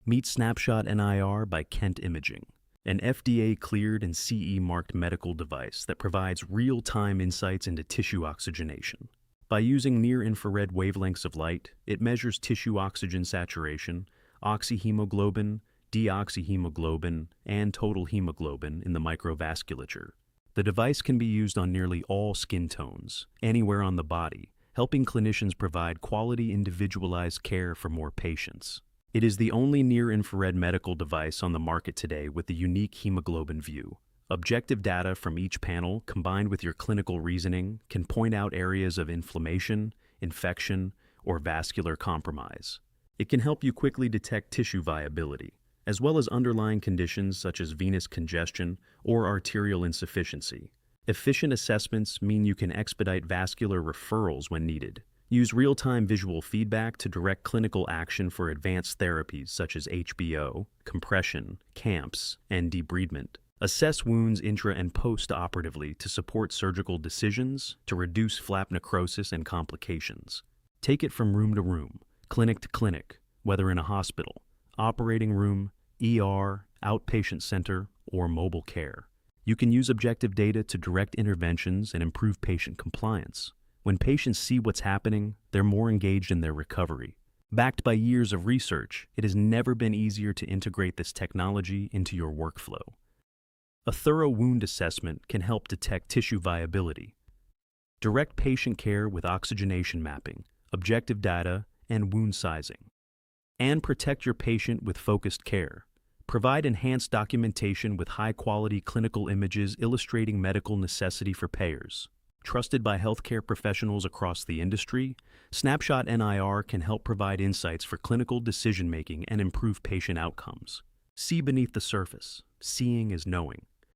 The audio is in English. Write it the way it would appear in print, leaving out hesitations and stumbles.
Meet SnapshotNIR by Kent Imaging, an FDA-cleared and CE-marked medical device that provides real-time insights into tissue oxygenation. By using near-infrared wavelengths of light, it measures tissue oxygen saturation, oxyhemoglobin, deoxyhemoglobin, and total hemoglobin in the microvasculature. The device can be used on nearly all skin tones, anywhere on the body, helping clinicians provide quality individualized care for more patients. It is the only near-infrared medical device on the market today with the unique hemoglobin view. Objective data from each panel, combined with your clinical reasoning, can point out areas of inflammation, infection, or vascular compromise. It can help you quickly detect tissue viability, as well as underlying conditions such as venous congestion or arterial insufficiency. Efficient assessments mean you can expedite vascular referrals when needed. Use real-time visual feedback to direct clinical action for advanced therapies such as HBO, compression, CAMPS, and debridement. Assess wounds intra- and post-operatively to support surgical decisions to reduce flap necrosis and complications. Take it from room to room, clinic to clinic, whether in a hospital, operating room, ER, outpatient center, or mobile care. You can use objective data to direct interventions and improve patient compliance. When patients see what's happening, they're more engaged in their recovery. Backed by years of research, it has never been easier to integrate this technology into your workflow. A thorough wound assessment can help detect tissue viability. Direct patient care with oxygenation mapping, objective data, and wound sizing. And protect your patient with focused care. Provide enhanced documentation with high-quality clinical images illustrating medical necessity for payers. Trusted by healthcare professionals across the industry, SnapshotNIR can help provide insights for clinical decision-making and improve patient outcomes. See beneath the surface. Seeing is knowing.